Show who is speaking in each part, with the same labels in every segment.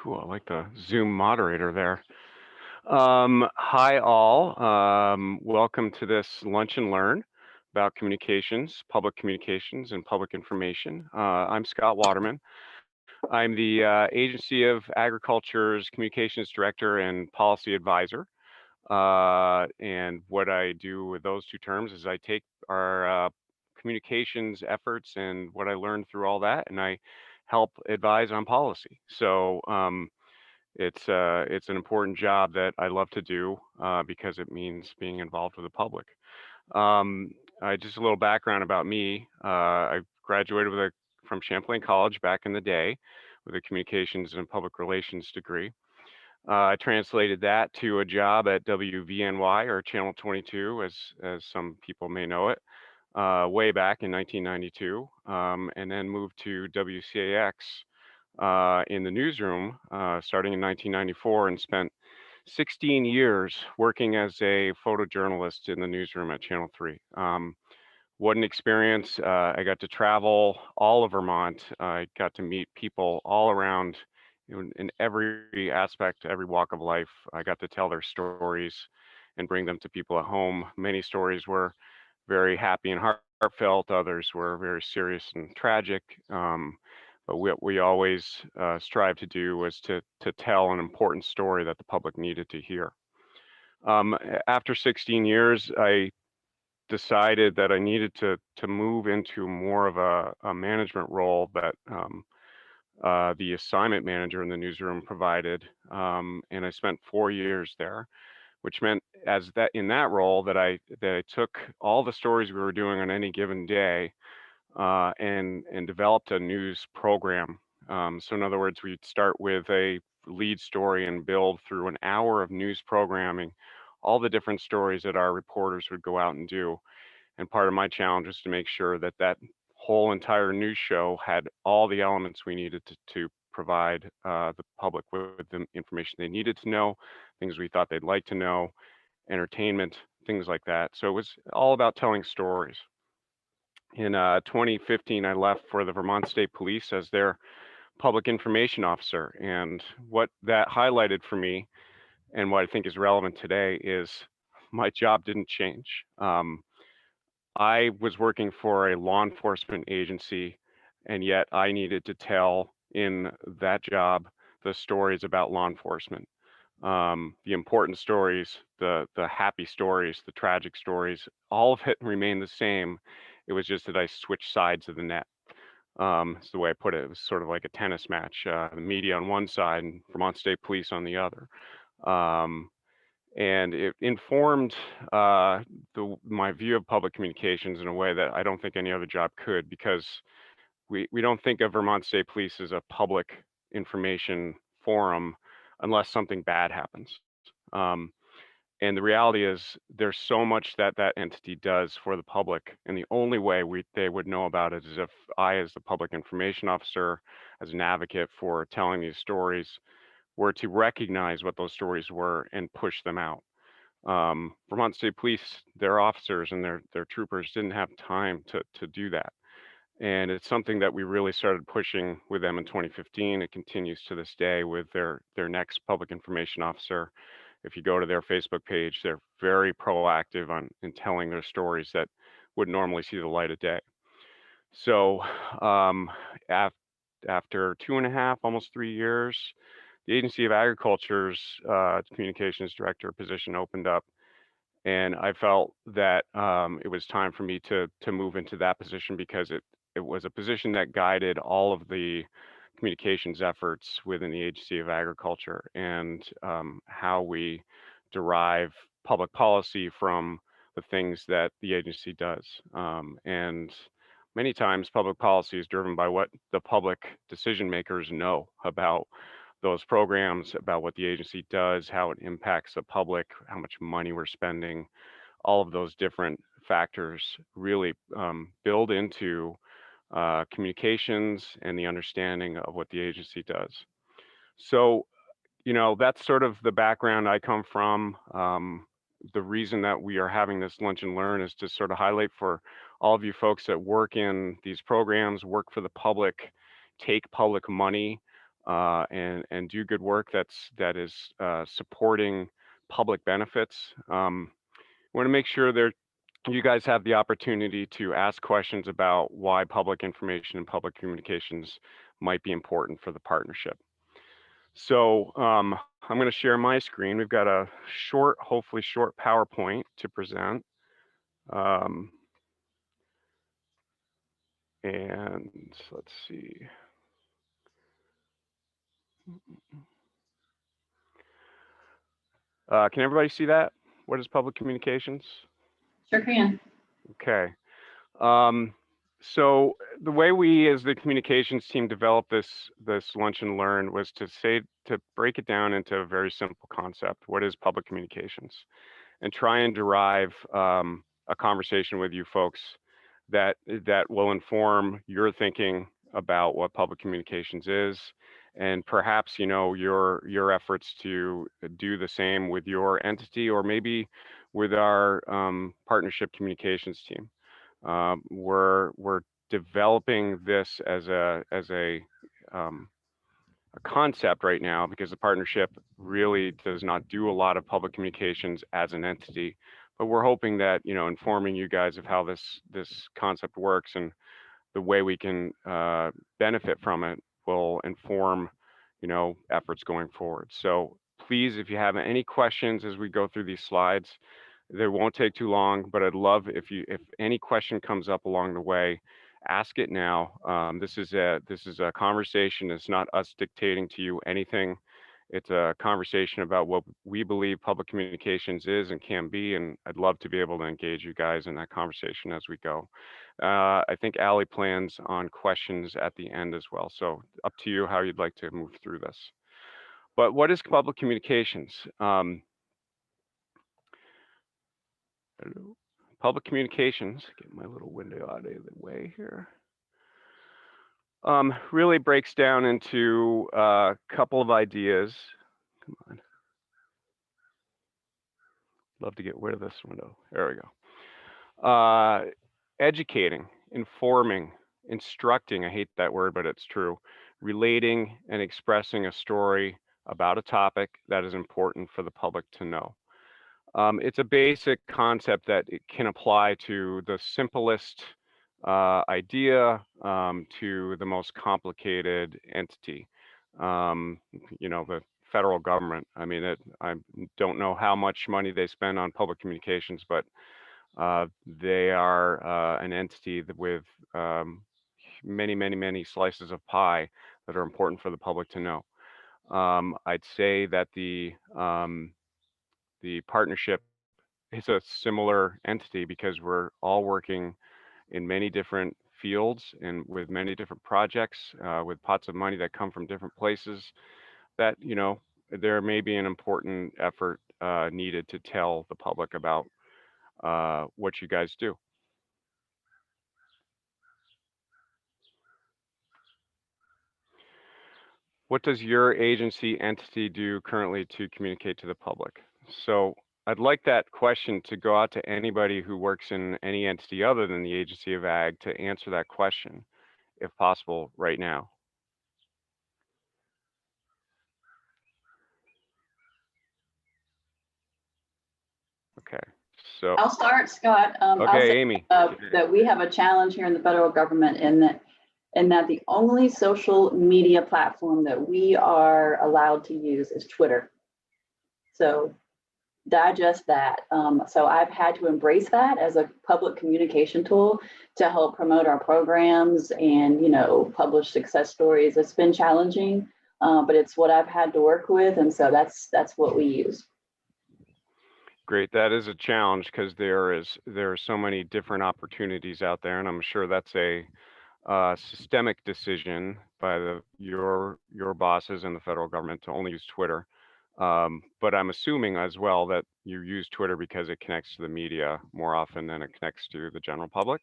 Speaker 1: Cool. I like the Zoom moderator there. Hi, all. Welcome to this Lunch and Learn about communications, public communications, and public information. I'm Scott Waterman. I'm the Agency of Agriculture's Communications Director and Policy Advisor. And what I do with those two terms is I take our communications efforts and what I learned through all that, and I help advise on policy. It's an important job that I love to do because it means being involved with the public. Um, just a little background about me. I graduated from Champlain College back in the day with a communications and public relations degree. I translated that to a job at WVNY, or Channel 22, as some people may know it, way back in 1992, and then moved to WCAX in the newsroom starting in 1994, and spent 16 years working as a photojournalist in the newsroom at Channel 3. What an experience. I got to travel all of Vermont. I got to meet people all around in every aspect, every walk of life. I got to tell their stories and bring them to people at home. Many stories were very happy and heartfelt. Others were very serious and tragic. But what we always strive to do was to tell an important story that the public needed to hear. After 16 years, I decided that I needed to move into more of a management role that the assignment manager in the newsroom provided, and I spent 4 years there, which meant as that in that role that I took all the stories we were doing on any given day and developed a news program. So in other words, we'd start with a lead story and build through an hour of news programming, all the different stories that our reporters would go out and do. And part of my challenge was to make sure that that whole entire news show had all the elements we needed to provide the public with the information they needed to know, things we thought they'd like to know, entertainment, things like that. So it was all about telling stories. In 2015, I left for the Vermont State Police as their public information officer. And what that highlighted for me, and what I think is relevant today, is my job didn't change. I was working for a law enforcement agency, and yet I needed to tell in that job the stories about law enforcement, the important stories, the happy stories, the tragic stories. All of it remained the same. It was just that I switched sides of the net. It's the way I put it. It was sort of like a tennis match. The media on one side and Vermont State Police on the other. Um, and it informed my view of public communications in a way that I don't think any other job could, because we don't think of Vermont State Police as a public information forum unless something bad happens. Um, and the reality is there's so much that that entity does for the public, and the only way they would know about it is if I, as the public information officer, as an advocate for telling these stories, were to recognize what those stories were and push them out. Vermont State Police, their officers and their troopers didn't have time to do that. And it's something that we really started pushing with them in 2015. It continues to this day with their next public information officer. If you go to their Facebook page, they're very proactive in telling their stories that would normally see the light of day. So um, af after 2.5, almost 3 years, the Agency of Agriculture's communications director position opened up, and I felt that it was time for me to move into that position, because it was a position that guided all of the communications efforts within the Agency of Agriculture, and how we derive public policy from the things that the agency does. And many times public policy is driven by what the public decision makers know about those programs, about what the agency does, how it impacts the public, how much money we're spending. All of those different factors really build into communications and the understanding of what the agency does. So, that's sort of the background I come from. The reason that we are having this lunch and learn is to sort of highlight for all of you folks that work in these programs, work for the public, take public money, and do good work that is supporting public benefits. Want to make sure you guys have the opportunity to ask questions about why public information and public communications might be important for the partnership. So I'm going to share my screen. We've got a short, hopefully short PowerPoint to present. And let's see. Can everybody see that? What is public communications?
Speaker 2: Sure can.
Speaker 1: Okay. So the way we as the communications team developed this lunch and learn was to break it down into a very simple concept. What is public communications? And try and derive a conversation with you folks that will inform your thinking about what public communications is, and perhaps your efforts to do the same with your entity, or maybe with our partnership communications team. We're developing this as a concept right now because the partnership really does not do a lot of public communications as an entity, but we're hoping that informing you guys of how this concept works and the way we can benefit from it will inform efforts going forward. So please, if you have any questions as we go through these slides, they won't take too long, but I'd love if any question comes up along the way, ask it now. This is a conversation. It's not us dictating to you anything. It's a conversation about what we believe public communications is and can be, and I'd love to be able to engage you guys in that conversation as we go. I think Allie plans on questions at the end as well, so up to you how you'd like to move through this. But what is public communications? Hello. Public communications, get my little window out of the way here. Really breaks down into a couple of ideas. Come on. Love to get rid of this window. There we go. Educating, informing, instructing, I hate that word, but it's true. Relating and expressing a story about a topic that is important for the public to know. It's a basic concept that it can apply to the simplest idea to the most complicated entity. The federal government. I mean, I don't know how much money they spend on public communications, but they are an entity with many slices of pie that are important for the public to know. I'd say that the partnership is a similar entity because we're all working in many different fields and with many different projects with pots of money that come from different places that, there may be an important effort needed to tell the public about what you guys do. What does your agency entity do currently to communicate to the public? So I'd like that question to go out to anybody who works in any entity other than the Agency of Ag to answer that question, if possible, right now. Okay, so
Speaker 2: I'll start, Scott.
Speaker 1: okay,
Speaker 2: I'll say,
Speaker 1: Amy.
Speaker 2: That we have a challenge here in the federal government in that the only social media platform that we are allowed to use is Twitter. So digest that. So I've had to embrace that as a public communication tool to help promote our programs and, publish success stories. It's been challenging, but it's what I've had to work with. And so that's what we use.
Speaker 1: Great. That is a challenge because there are so many different opportunities out there, and I'm sure that's a systemic decision by your bosses and the federal government to only use Twitter. But I'm assuming as well that you use Twitter because it connects to the media more often than it connects to the general public.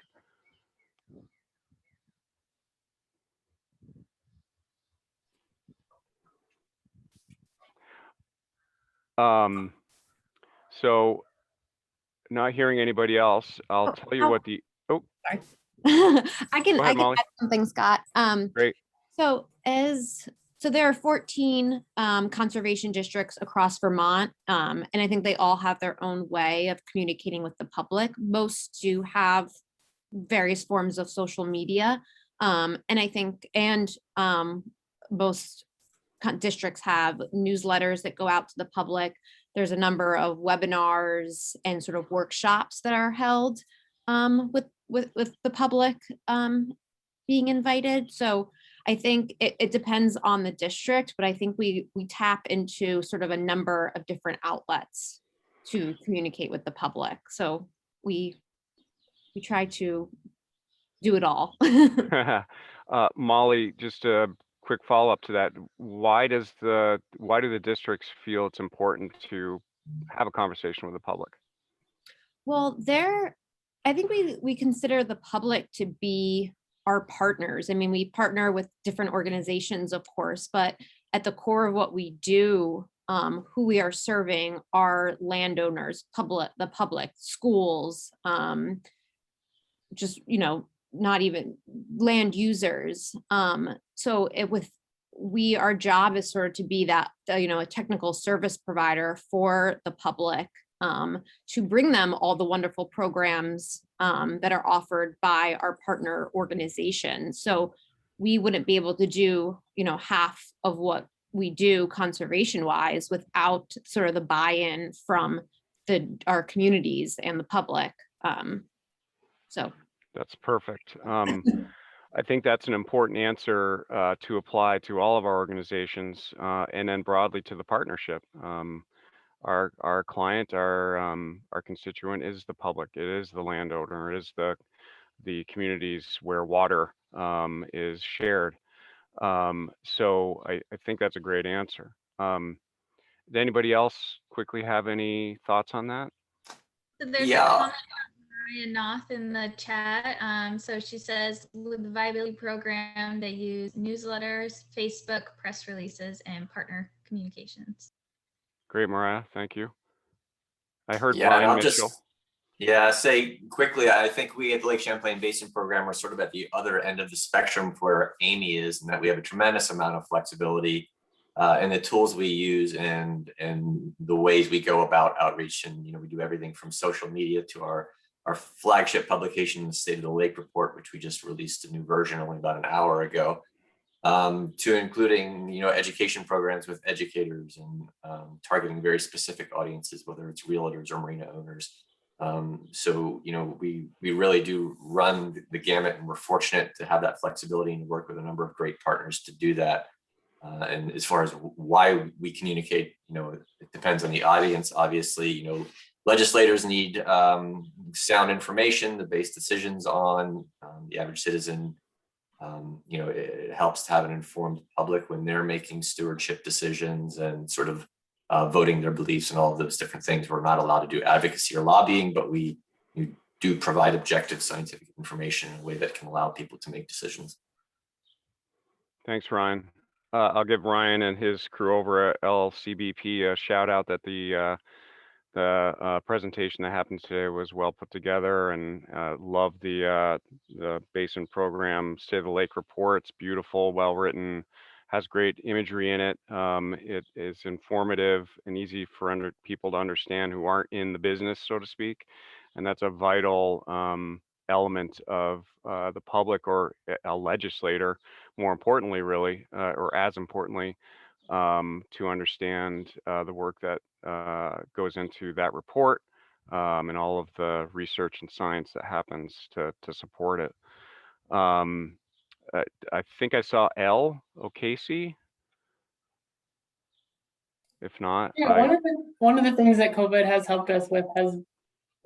Speaker 1: So not hearing anybody else, I'll tell you what the,
Speaker 3: sorry. I can add
Speaker 1: Molly.
Speaker 3: something, Scott.
Speaker 1: Great.
Speaker 3: So So there are 14 conservation districts across Vermont, and I think they all have their own way of communicating with the public. Most do have various forms of social media, and I think, most districts have newsletters that go out to the public. There's a number of webinars and sort of workshops that are held with the public being invited. So I think it depends on the district, but I think we tap into sort of a number of different outlets to communicate with the public. So we try to do it all.
Speaker 1: Molly, just a quick follow-up to that. Why do the districts feel it's important to have a conversation with the public?
Speaker 3: Well, I think we consider the public to be our partners. I mean, we partner with different organizations, of course, but at the core of what we do, who we are serving are landowners, the public, schools, just, not even land users. So our job is sort of to be that, a technical service provider for the public, to bring them all the wonderful programs that are offered by our partner organizations. So we wouldn't be able to do, half of what we do conservation wise without sort of the buy-in from our communities and the public. So
Speaker 1: That's perfect. I think that's an important answer to apply to all of our organizations, and then broadly to the partnership. Our client, our constituent is the public. It is the landowner. It is the communities where water is shared. So I think that's a great answer. Did anybody else quickly have any thoughts on that?
Speaker 4: So there's a comment from Mariah Noth in the chat. So she says, with the viability program, they use newsletters, Facebook, press releases, and partner communications.
Speaker 1: Great, Mariah. Thank you. I heard
Speaker 5: Yeah,
Speaker 1: Brian
Speaker 5: I'll
Speaker 1: Mitchell.
Speaker 5: say quickly, I think we at the Lake Champlain Basin Program are sort of at the other end of the spectrum where Amy is, and that we have a tremendous amount of flexibility in the tools we use and the ways we go about outreach. And we do everything from social media to our flagship publication, the State of the Lake Report, which we just released a new version only about an hour ago, to including education programs with educators and targeting very specific audiences, whether it's realtors or marina owners. So we really do run the gamut, and we're fortunate to have that flexibility and work with a number of great partners to do that. And as far as why we communicate, it depends on the audience. Obviously, legislators need sound information to base decisions on. The average citizen, it helps to have an informed public when they're making stewardship decisions and sort of voting their beliefs and all of those different things. We're not allowed to do advocacy or lobbying, but we do provide objective scientific information in a way that can allow people to make decisions.
Speaker 1: Thanks, Ryan. I'll give Ryan and his crew over at LCBP a shout out that the presentation that happened today was well put together, and love the basin program State of the Lake report. It's beautiful, well written, has great imagery in it. It is informative and easy for people to understand who aren't in the business, so to speak, and that's a vital element of the public or a legislator, more importantly, really, or as importantly, to understand the work that goes into that report, and all of the research and science that happens to support it. I think I saw VAWQP. If not,
Speaker 6: yeah, one of the things that COVID has helped us with has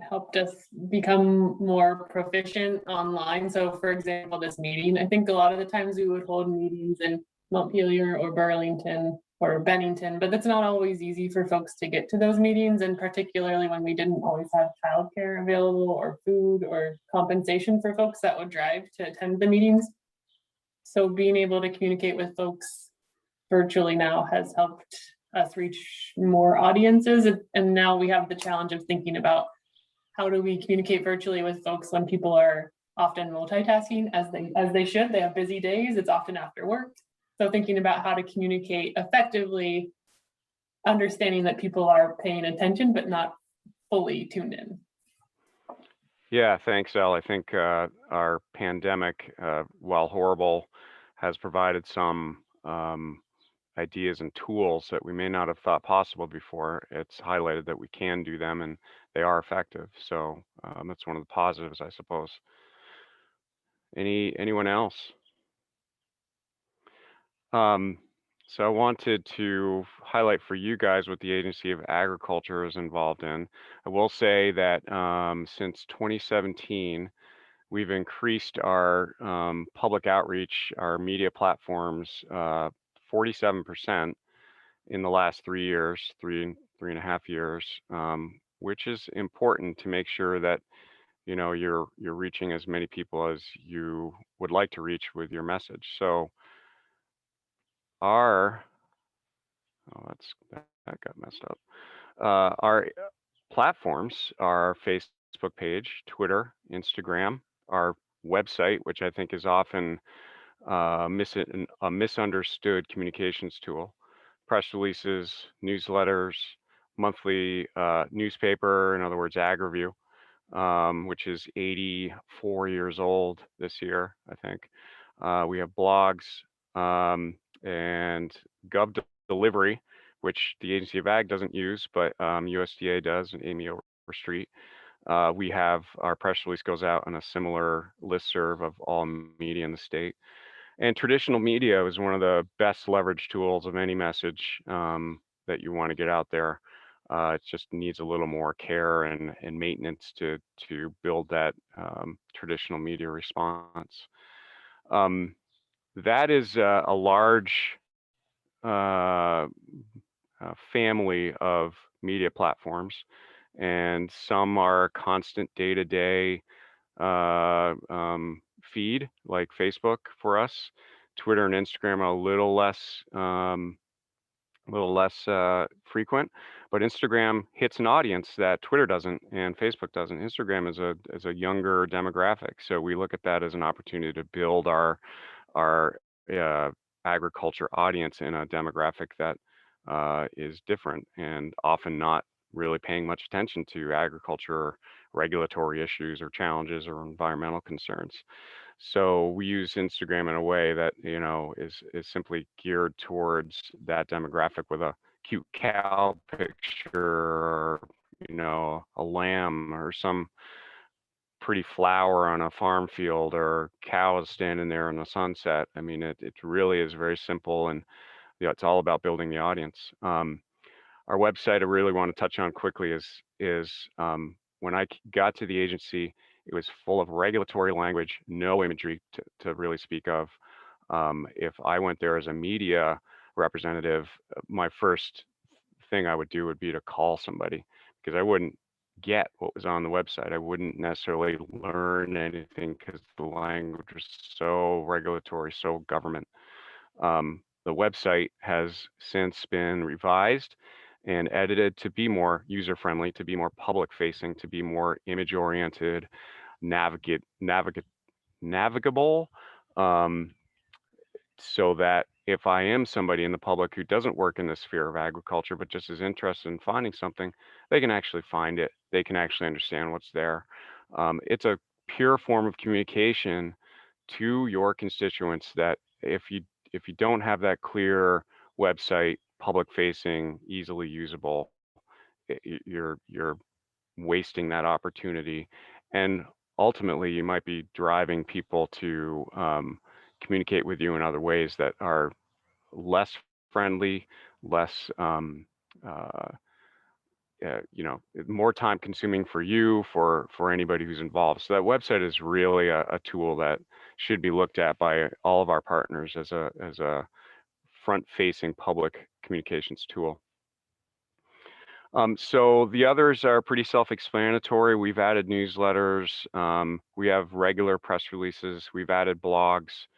Speaker 6: helped us become more proficient online. So for example, this meeting, I think a lot of the times we would hold meetings in Montpelier or Burlington or Bennington, but that's not always easy for folks to get to those meetings, and particularly when we didn't always have childcare available or food or compensation for folks that would drive to attend the meetings. So being able to communicate with folks virtually now has helped us reach more audiences, and now we have the challenge of thinking about how do we communicate virtually with folks when people are often multitasking as they should. They have busy days. It's often after work. So thinking about how to communicate effectively, understanding that people are paying attention, but not fully tuned in.
Speaker 1: Yeah, thanks, Elle. I think our pandemic, while horrible, has provided some ideas and tools that we may not have thought possible before. It's highlighted that we can do them and they are effective. So that's one of the positives, I suppose. Anyone else? So I wanted to highlight for you guys what the Agency of Agriculture is involved in. I will say that since 2017, we've increased our public outreach, our media platforms, 47% in the last 3 years, 3.5 years, which is important to make sure that you're reaching as many people as you would like to reach with your message. So our that got messed up. Our platforms, our Facebook page, Twitter, Instagram, our website, which I think is often a misunderstood communications tool, press releases, newsletters, monthly newspaper, in other words, AgriView, which is 84 years old this year, I think. We have blogs and Gov Delivery, which the Agency of Ag doesn't use, but USDA does, and Amy Overstreet. We have our press release goes out on a similar listserv of all media in the state. And traditional media is one of the best leverage tools of any message that you want to get out there. It just needs a little more care and maintenance to build that traditional media response. That is a large family of media platforms, and some are constant day-to-day feed, like Facebook for us. Twitter and Instagram are a little less frequent, but Instagram hits an audience that Twitter doesn't and Facebook doesn't. Instagram is a younger demographic, so we look at that as an opportunity to build our agriculture audience in a demographic that is different and often not really paying much attention to agriculture, regulatory issues or challenges or environmental concerns. So we use Instagram in a way that is simply geared towards that demographic with a cute cow picture, or a lamb or some pretty flower on a farm field, or cows standing there in the sunset. I mean, it really is very simple, and it's all about building the audience. Our website I really want to touch on quickly is when I got to the agency, it was full of regulatory language, no imagery to really speak of. If I went there as a media representative, my first thing I would do would be to call somebody, because I wouldn't get what was on the website. I wouldn't necessarily learn anything because the language was so regulatory, so government. The website has since been revised and edited to be more user-friendly, to be more public-facing, to be more image-oriented, navigable, so that if I am somebody in the public who doesn't work in the sphere of agriculture, but just is interested in finding something, they can actually find it. They can actually understand what's there. It's a pure form of communication to your constituents that if you don't have that clear website, public facing, easily usable, you're wasting that opportunity. And ultimately you might be driving people to communicate with you in other ways that are less friendly, less more time consuming for you, for anybody who's involved. So that website is really a tool that should be looked at by all of our partners as a front-facing public communications tool. So the others are pretty self-explanatory. We've added newsletters. We have regular press releases. We've added blogs.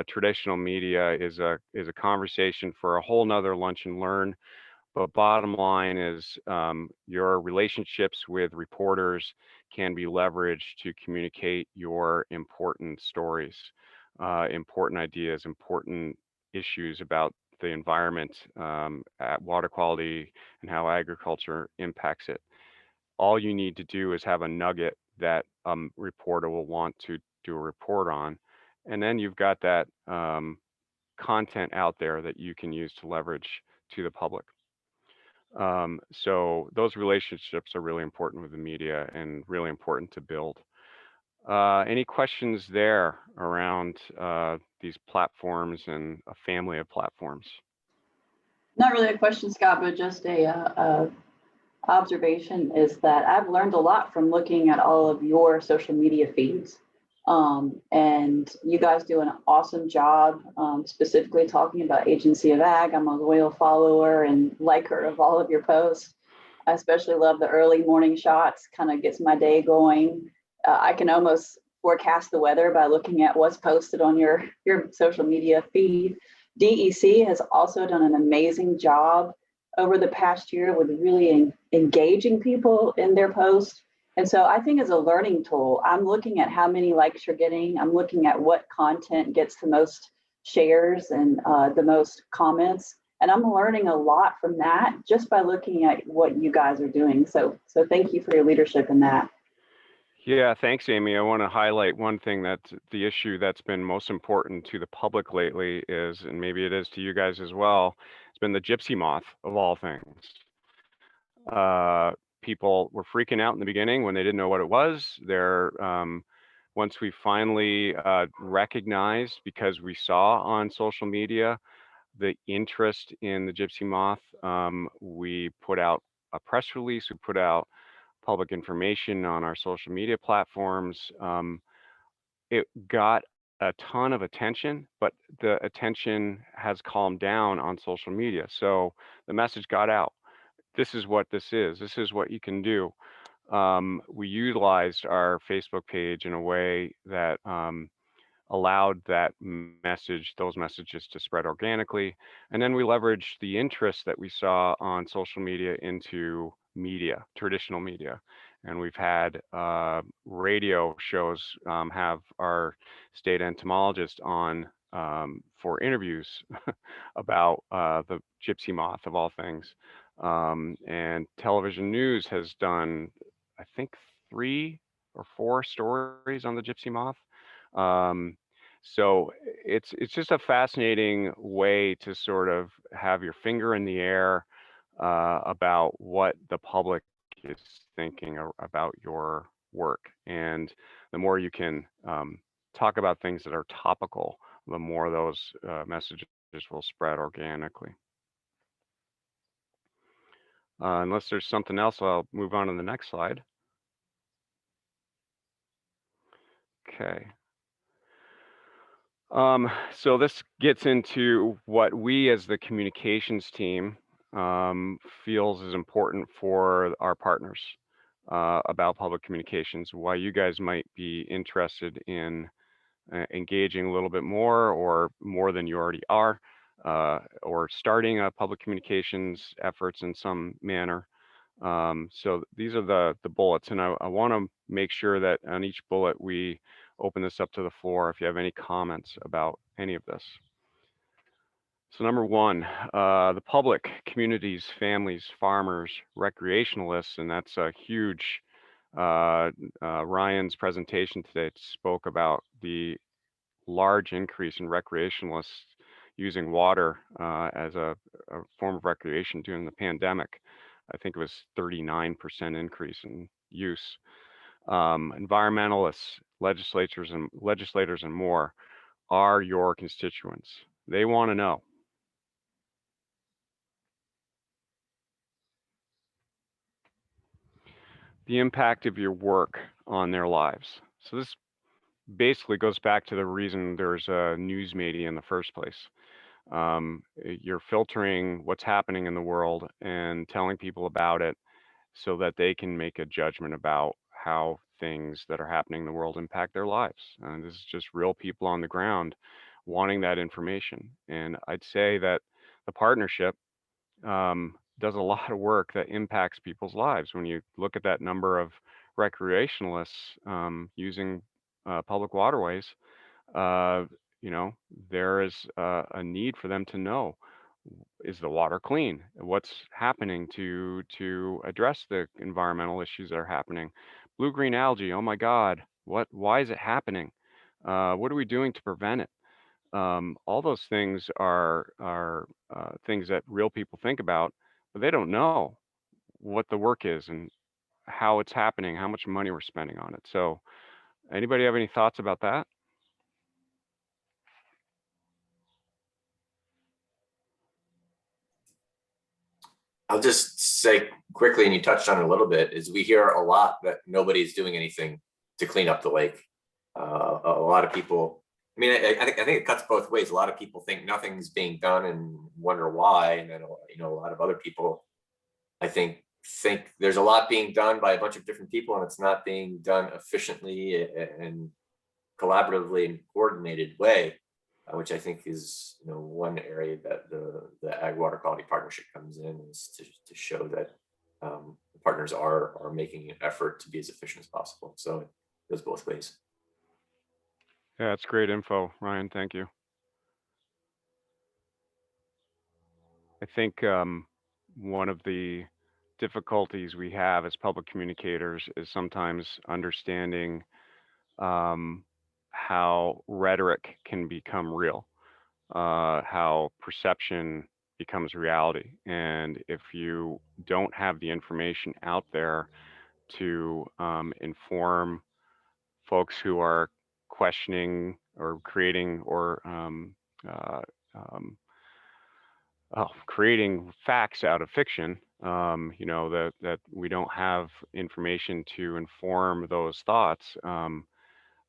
Speaker 1: Traditional media is a conversation for a whole nother lunch and learn. But bottom line is your relationships with reporters can be leveraged to communicate your important stories, important ideas, important issues about the environment, at water quality, and how agriculture impacts it. All you need to do is have a nugget that reporter will want to do a report on, and then you've got that content out there that you can use to leverage to the public. So those relationships are really important with the media and really important to build. Any questions there around these platforms and a family of platforms?
Speaker 2: Not really a question, Scott, but just a observation is that I've learned a lot from looking at all of your social media feeds. And you guys do an awesome job, specifically talking about Agency of Ag. I'm a loyal follower and liker of all of your posts. I especially love the early morning shots, kind of gets my day going. I can almost forecast the weather by looking at what's posted on your social media feed. DEC has also done an amazing job over the past year with really engaging people in their posts. And so I think as a learning tool, I'm looking at how many likes you're getting. I'm looking at what content gets the most shares and the most comments. And I'm learning a lot from that just by looking at what you guys are doing. So thank you for your leadership in that.
Speaker 1: Yeah, thanks, Amy. I want to highlight one thing, that the issue that's been most important to the public lately is, and maybe it is to you guys as well, it's been the gypsy moth of all things. People were freaking out in the beginning when they didn't know what it was. Once we finally recognized, because we saw on social media the interest in the gypsy moth, we put out a press release, we put out public information on our social media platforms. It got a ton of attention, but the attention has calmed down on social media. So the message got out. This is what this is. This is what you can do. We utilized our Facebook page in a way that allowed that those messages to spread organically. And then we leveraged the interest that we saw on social media into media, traditional media. And we've had radio shows have our state entomologist on for interviews about the gypsy moth of all things. And television news has done, I think, 3 or 4 stories on the gypsy moth. So it's just a fascinating way to sort of have your finger in the air about what the public is thinking about your work. And the more you can talk about things that are topical, the more those messages will spread organically. Unless there's something else, I'll move on to the next slide. Okay. So this gets into what we as the communications team feels is important for our partners about public communications, why you guys might be interested in engaging a little bit more or more than you already are, or starting a public communications efforts in some manner. So these are the bullets, and I want to make sure that on each bullet we open this up to the floor if you have any comments about any of this. So number 1, the public, communities, families, farmers, recreationalists, and that's a huge, Ryan's presentation today spoke about the large increase in recreationalists using water as a form of recreation during the pandemic. I think it was 39% increase in use. Environmentalists, legislators and more are your constituents. They want to know. The impact of your work on their lives. So this basically goes back to the reason there's a news media in the first place. You're filtering what's happening in the world and telling people about it so that they can make a judgment about how things that are happening in the world impact their lives. And this is just real people on the ground wanting that information. And I'd say that the partnership does a lot of work that impacts people's lives. When you look at that number of recreationalists using public waterways, you know, there is a need for them to know, is the water clean? What's happening to address the environmental issues that are happening? Blue-green algae, oh my God, why is it happening? What are we doing to prevent it? All those things are things that real people think about, but they don't know what the work is and how it's happening, how much money we're spending on it. So anybody have any thoughts about that?
Speaker 5: I'll just say quickly, and you touched on it a little bit, is we hear a lot that nobody's doing anything to clean up the lake. A lot of people, I mean, I think it cuts both ways. A lot of people think nothing's being done and wonder why, and then you know, a lot of other people, I think there's a lot being done by a bunch of different people, and it's not being done efficiently and collaboratively and coordinated way, which I think is, you know, one area that the Ag Water Quality Partnership comes in, is to show that the partners are making an effort to be as efficient as possible. So it goes both ways.
Speaker 1: Yeah, it's great info, Ryan. Thank you. I think one of the difficulties we have as public communicators is sometimes understanding how rhetoric can become real, how perception becomes reality. And if you don't have the information out there to inform folks who are questioning or creating or uh, um, creating facts out of fiction, you know, that we don't have information to inform those thoughts,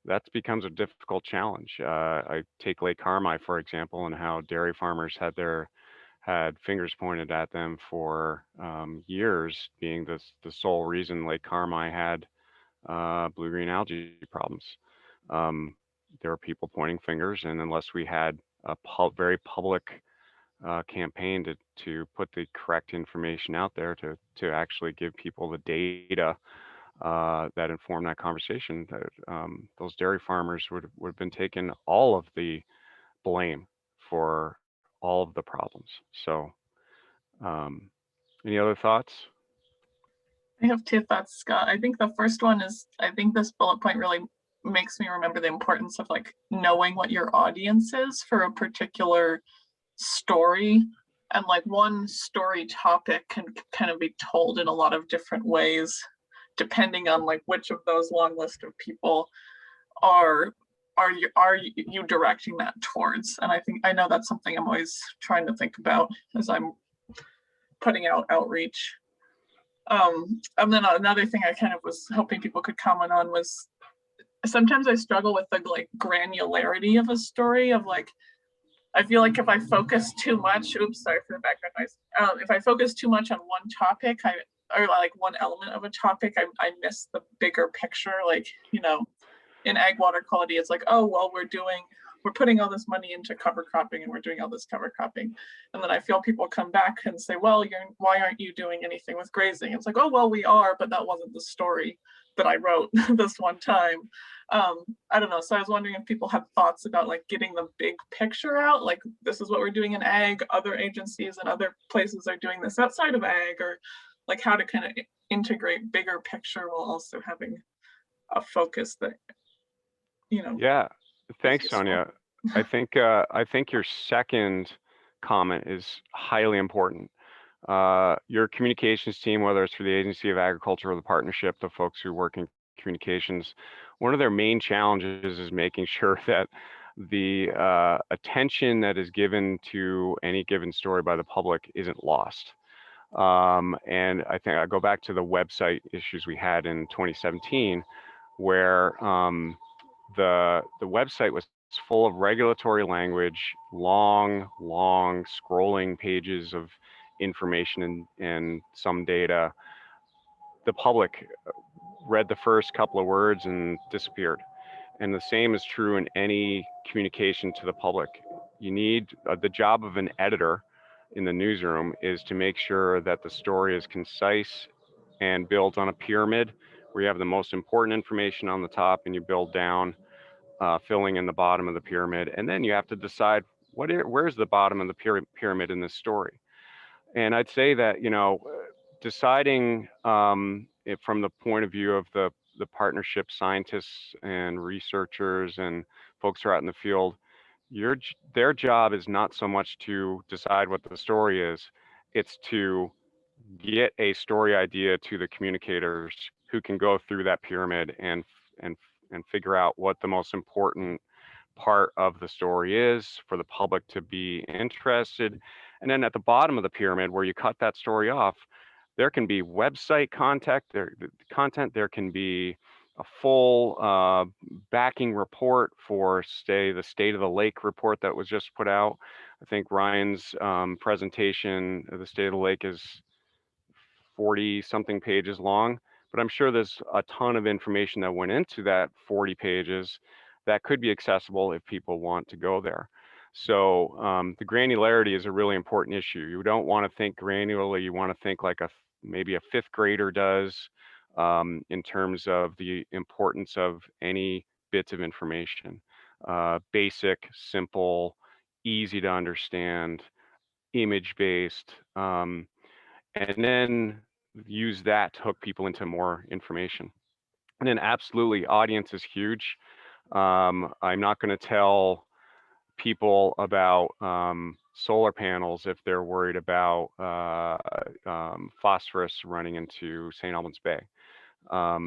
Speaker 1: that becomes a difficult challenge. I take Lake Carmi, for example, and how dairy farmers had fingers pointed at them for years, being the sole reason Lake Carmi had blue-green algae problems. There were people pointing fingers, and unless we had a very public campaign to put the correct information out there to actually give people the data that inform that conversation, that those dairy farmers would have been taking all of the blame for all of the problems. So, any other thoughts?
Speaker 7: I have two thoughts, Scott. I think the first one is, I think this bullet point really makes me remember the importance of like knowing what your audience is for a particular story. And like one story topic can kind of be told in a lot of different ways, depending on like which of those long list of people are you directing that towards. And I know that's something I'm always trying to think about as I'm putting out outreach. And then another thing I kind of was hoping people could comment on was, sometimes I struggle with the like granularity of a story, of like, I feel like if I focus too much, oops, sorry for the background noise. If I focus too much on one topic, or like one element of a topic, I miss the bigger picture. Like, you know, in ag water quality, it's like, oh, well, we're putting all this money into cover cropping and we're doing all this cover cropping. And then I feel people come back and say, well, why aren't you doing anything with grazing? It's like, oh, well, we are, but that wasn't the story that I wrote this one time. I don't know. So I was wondering if people had thoughts about like getting the big picture out, like this is what we're doing in ag, other agencies and other places are doing this outside of ag, or like how to kind of integrate bigger picture while also having a focus that, you know.
Speaker 1: Yeah, thanks, Sonia. I think your second comment is highly important. Your communications team, whether it's for the Agency of Agriculture or the partnership, the folks who work in communications, one of their main challenges is making sure that the attention that is given to any given story by the public isn't lost. And I think I go back to the website issues we had in 2017, where the website was full of regulatory language, long scrolling pages of information and some data. The public read the first couple of words and disappeared. And the same is true in any communication to the public. You need the job of an editor in the newsroom is to make sure that the story is concise and builds on a pyramid where you have the most important information on the top and you build down filling in the bottom of the pyramid. And then you have to decide where's the bottom of the pyramid in this story. And I'd say that, deciding from the point of view of the partnership scientists and researchers and folks who are out in the field, their job is not so much to decide what the story is, it's to get a story idea to the communicators who can go through that pyramid and figure out what the most important part of the story is for the public to be interested. And then at the bottom of the pyramid, where you cut that story off, there can be website content, there can be a full backing report for, say, the State of the Lake report that was just put out. I think Ryan's presentation of the State of the Lake is 40 something pages long, but I'm sure there's a ton of information that went into that 40 pages that could be accessible if people want to go there. So the granularity is a really important issue. You don't want to think granularly, you want to think like maybe a fifth grader does in terms of the importance of any bits of information. Basic, simple, easy to understand, image-based, and then use that to hook people into more information. And then absolutely, audience is huge. I'm not going to tell people about solar panels if they're worried about phosphorus running into St. Albans Bay. I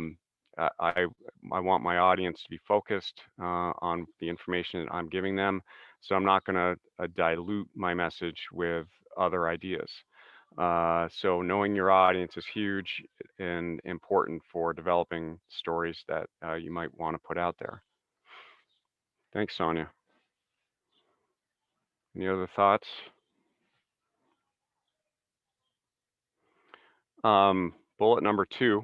Speaker 1: want my audience to be focused on the information that I'm giving them. So I'm not going to dilute my message with other ideas. So knowing your audience is huge and important for developing stories that you might want to put out there. Thanks, Sonia. Any other thoughts? Bullet number 2,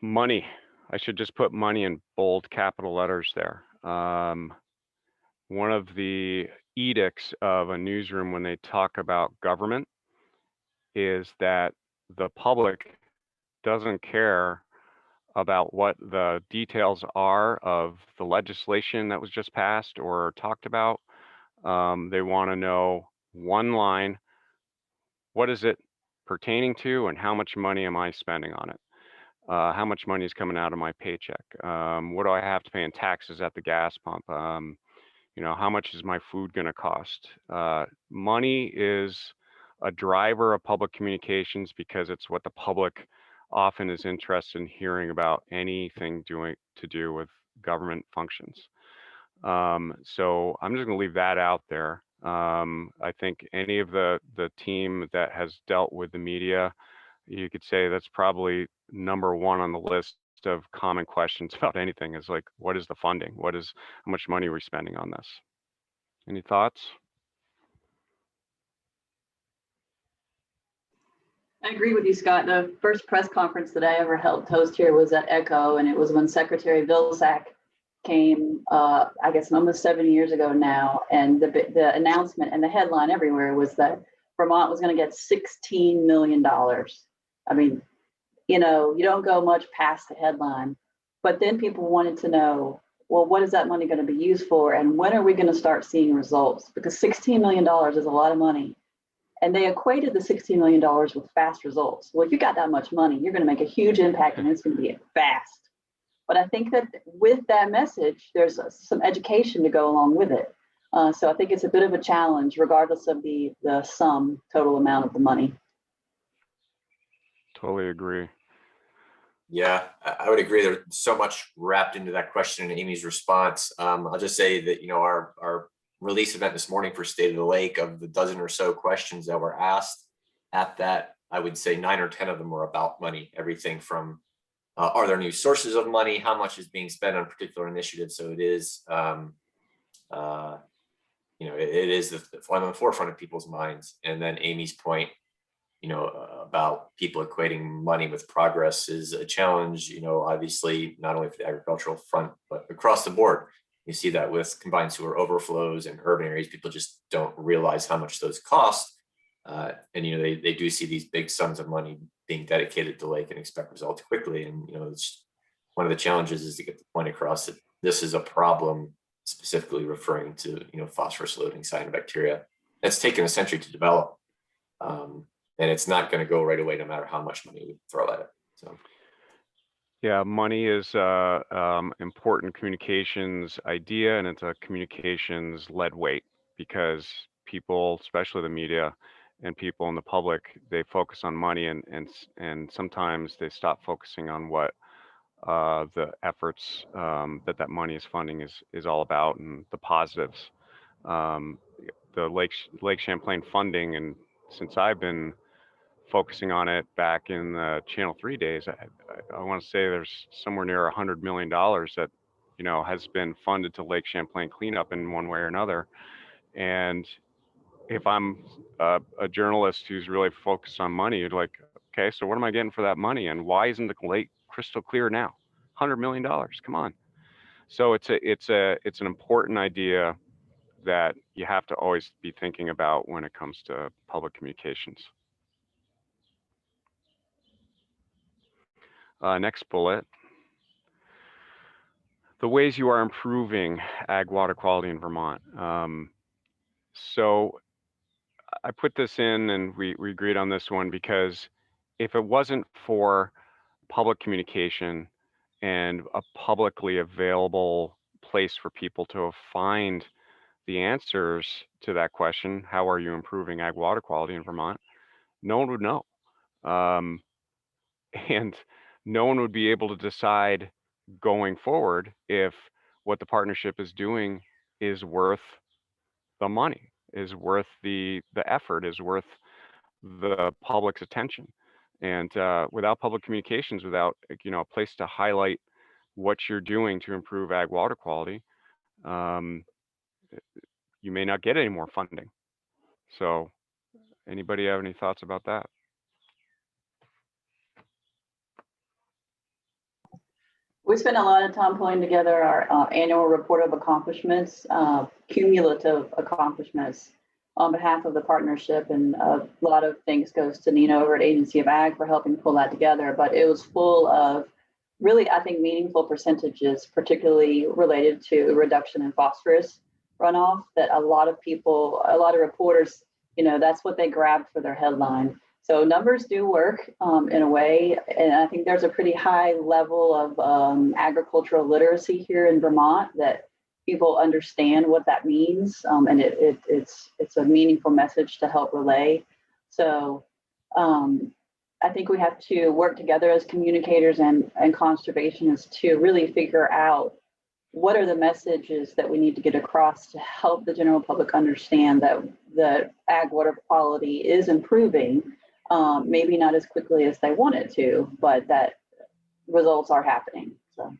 Speaker 1: money. I should just put money in bold capital letters there. One of the edicts of a newsroom when they talk about government is that the public doesn't care about what the details are of the legislation that was just passed or talked about. They want to know one line, what is it pertaining to and how much money am I spending on it? How much money is coming out of my paycheck? What do I have to pay in taxes at the gas pump? How much is my food going to cost? Money is a driver of public communications because it's what the public often is interested in hearing about anything to do with government functions. So I'm just going to leave that out there. I think any of the team that has dealt with the media, you could say that's probably number 1 on the list of common questions about anything is like, what is the funding? How much money are we spending on this? Any thoughts?
Speaker 2: I agree with you, Scott. The first press conference that I ever helped host here was at ECHO, and it was when Secretary Vilsack came, I guess almost 7 years ago now, and the announcement and the headline everywhere was that Vermont was going to get $16 million. I mean, you don't go much past the headline, but then people wanted to know, well, what is that money going to be used for, and when are we going to start seeing results? Because $16 million is a lot of money. And they equated the $16 million with fast results. Well, if you got that much money, you're going to make a huge impact and it's going to be fast. But I think that with that message, there's some education to go along with it. So I think it's a bit of a challenge, regardless of the sum total amount of the money.
Speaker 1: Totally agree.
Speaker 5: Yeah, I would agree. There's so much wrapped into that question and Amy's response. I'll just say that, our release event this morning for State of the Lake, of the dozen or so questions that were asked at that, I would say 9 or 10 of them were about money. Everything from are there new sources of money, how much is being spent on particular initiatives. So it is it is on the forefront of people's minds. And then Amy's point, about people equating money with progress is a challenge, obviously not only for the agricultural front, but across the board. You see that with combined sewer overflows in urban areas. People just don't realize how much those cost. And, they do see these big sums of money being dedicated to lake and expect results quickly. And, it's one of the challenges is to get the point across that this is a problem, specifically referring to, phosphorus loading cyanobacteria. It's taken a century to develop. And it's not going to go right away, no matter how much money we throw at it. So,
Speaker 1: yeah, money is important communications idea, and it's a communications lead weight, because people, especially the media and people in the public, they focus on money, and sometimes they stop focusing on what the efforts that money is funding is all about, and the positives. The Lake Champlain funding, and since I've been focusing on it back in the Channel 3 days, I want to say there's somewhere near $100 million that has been funded to Lake Champlain cleanup in one way or another. And if I'm a journalist who's really focused on money, you're like, okay, so what am I getting for that money, and why isn't the lake crystal clear now? $100 million, come on. So it's an important idea that you have to always be thinking about when it comes to public communications. Next bullet. The ways you are improving ag water quality in Vermont. So I put this in, and we agreed on this one, because if it wasn't for public communication and a publicly available place for people to find the answers to that question, how are you improving ag water quality in Vermont, no one would know. And no one would be able to decide going forward if what the partnership is doing is worth the money, is worth the effort, is worth the public's attention. And without public communications, without a place to highlight what you're doing to improve ag water quality, you may not get any more funding. So anybody have any thoughts about that?
Speaker 2: We spent a lot of time pulling together our annual report of accomplishments, cumulative accomplishments on behalf of the partnership. And a lot of thanks goes to Nina over at Agency of Ag for helping pull that together. But it was full of really, I think, meaningful percentages, particularly related to reduction in phosphorus runoff, that a lot of people, a lot of reporters, that's what they grabbed for their headline. So numbers do work in a way, and I think there's a pretty high level of agricultural literacy here in Vermont, that people understand what that means, and it's a meaningful message to help relay. So I think we have to work together as communicators and conservationists to really figure out what are the messages that we need to get across to help the general public understand that the ag water quality is improving. Maybe not as quickly as they want it to, but that results are happening. So,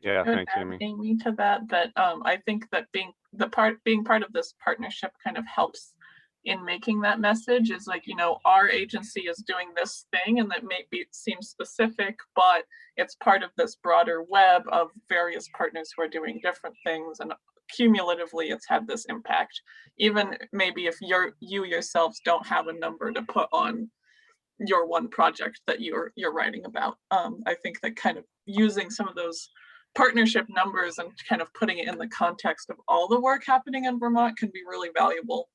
Speaker 1: yeah, thanks, Amy.
Speaker 7: Amy, to that, I think that being part of this partnership kind of helps in making that message. Is like, our agency is doing this thing, and that maybe it seems specific, but it's part of this broader web of various partners who are doing different things, and cumulatively it's had this impact. Even maybe if you yourselves don't have a number to put on your one project that you're writing about, I think that kind of using some of those partnership numbers and kind of putting it in the context of all the work happening in Vermont can be really valuable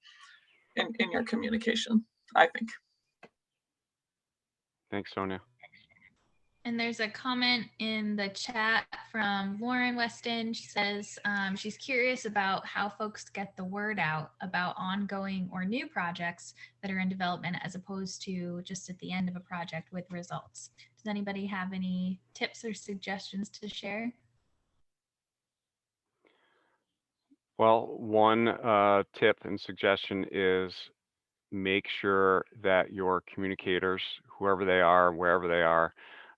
Speaker 7: in your communication, I think.
Speaker 1: Thanks, Sonia.
Speaker 4: And there's a comment in the chat from Lauren Weston. She says she's curious about how folks get the word out about ongoing or new projects that are in development, as opposed to just at the end of a project with results. Does anybody have any tips or suggestions to share?
Speaker 1: Well, one tip and suggestion is make sure that your communicators, whoever they are, wherever they are,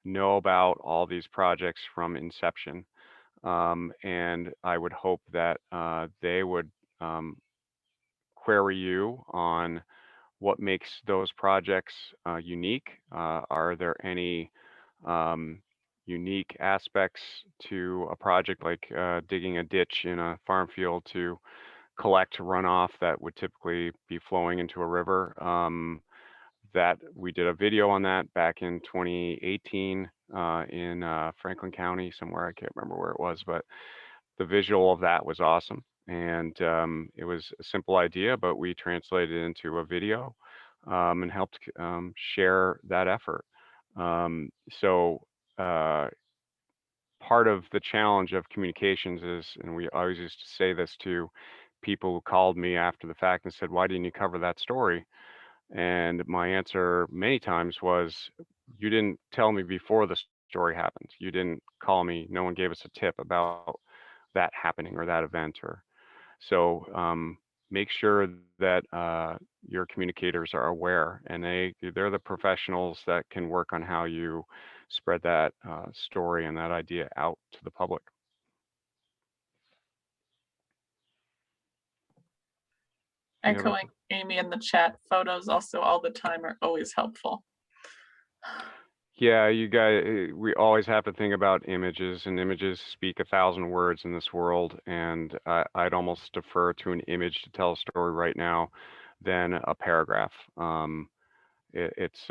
Speaker 1: know about all these projects from inception. And I would hope that they would query you on what makes those projects unique. Are there any unique aspects to a project, like digging a ditch in a farm field to collect runoff that would typically be flowing into a river? that we did a video on that back in 2018 in Franklin County, somewhere. I can't remember where it was, but the visual of that was awesome. And it was a simple idea, but we translated it into a video and helped share that effort. So part of the challenge of communications is, and we always used to say this to people who called me after the fact and said, why didn't you cover that story? And my answer many times was, you didn't tell me before the story happened. You didn't call me. No one gave us a tip about that happening or that event. Or so make sure that your communicators are aware, and they're the professionals that can work on how you spread that story and that idea out to the public.
Speaker 7: Echoing Amy in the chat, photos also all the time are always helpful.
Speaker 1: Yeah, you guys, we always have to think about images, and images speak 1,000 words in this world. And I'd almost defer to an image to tell a story right now than a paragraph. It's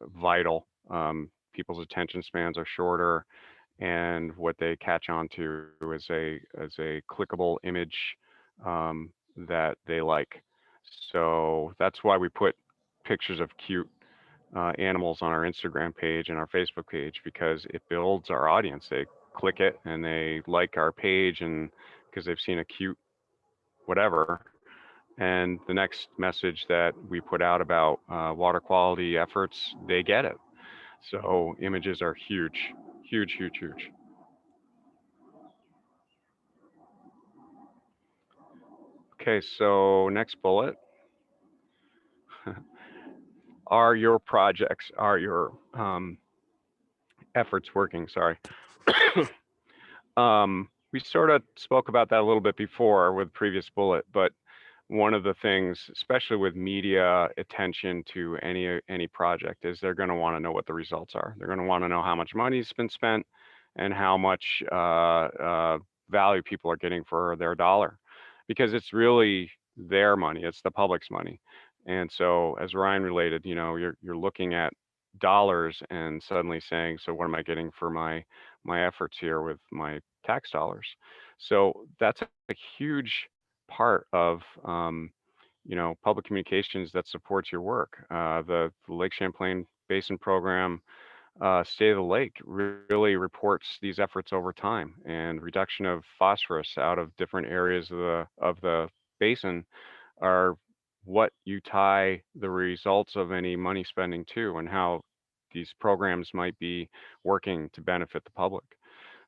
Speaker 1: vital. People's attention spans are shorter, and what they catch on to is a clickable image that they like. So that's why we put pictures of cute animals on our Instagram page and our Facebook page, because it builds our audience. They click it and they like our page, and because they've seen a cute whatever. And the next message that we put out about water quality efforts, they get it. So images are huge, huge, huge, huge. Okay, so next bullet. Are your projects, are your efforts working? Sorry. We sort of spoke about that a little bit before with previous bullet, but one of the things, especially with media attention to any project, is they're going to want to know what the results are. They're going to want to know how much money's been spent and how much value people are getting for their dollar, because it's really their money. It's the public's money. And so, as Ryan related, you're looking at dollars and suddenly saying, so what am I getting for my efforts here with my tax dollars? So that's a huge part of public communications that supports your work. The Lake Champlain Basin Program, State of the Lake, really reports these efforts over time, and reduction of phosphorus out of different areas of the basin are what you tie the results of any money spending to, and how these programs might be working to benefit the public.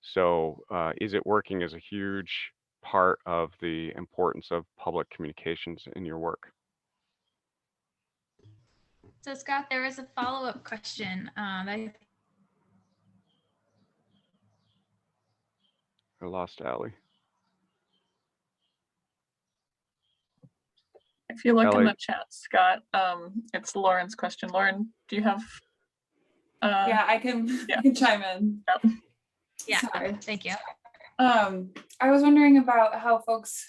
Speaker 1: So is it working is a huge part of the importance of public communications in your work.
Speaker 4: So Scott, there was a follow-up question.
Speaker 1: I lost Allie.
Speaker 7: If you look in
Speaker 1: Ellie.
Speaker 7: the chat, Scott, it's Lauren's question. Lauren, do you have?
Speaker 8: Yeah, I can chime in.
Speaker 7: Yep.
Speaker 4: Yeah,
Speaker 8: Sorry.
Speaker 4: thank you.
Speaker 8: I was wondering about how folks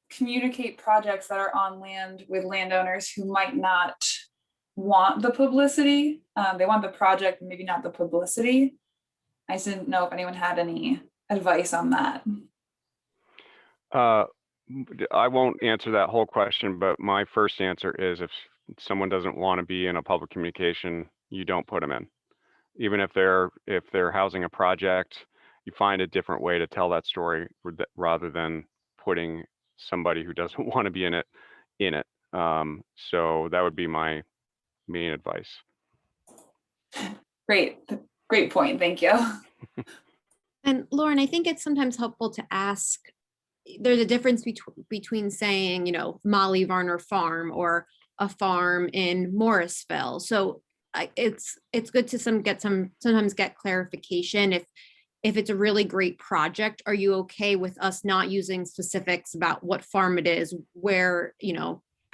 Speaker 8: communicate projects that are on land with landowners who might not want the publicity. They want the project, maybe not the publicity. I just didn't know if anyone had any advice on that.
Speaker 1: I won't answer that whole question, but my first answer is, if someone doesn't want to be in a public communication, you don't put them in. Even if they're housing a project, you find a different way to tell that story rather than putting somebody who doesn't want to be in it. So that would be my main advice.
Speaker 8: Great point. Thank you.
Speaker 3: And Lauren, I think it's sometimes helpful to ask, there's a difference between saying, Molly Varner Farm or a farm in Morrisville. So it's good to sometimes get clarification. If it's a really great project, are you okay with us not using specifics about what farm it is, where,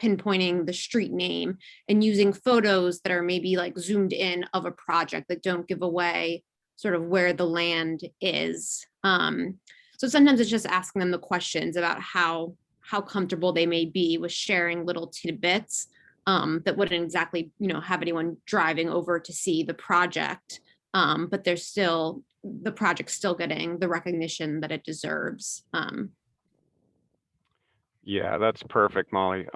Speaker 3: pinpointing the street name, and using photos that are maybe like zoomed in of a project that don't give away sort of where the land is. So sometimes it's just asking them the questions about how how comfortable they may be with sharing little tidbits that wouldn't exactly, have anyone driving over to see the project. But the project's still getting the recognition that it deserves.
Speaker 1: Yeah, that's perfect, Molly.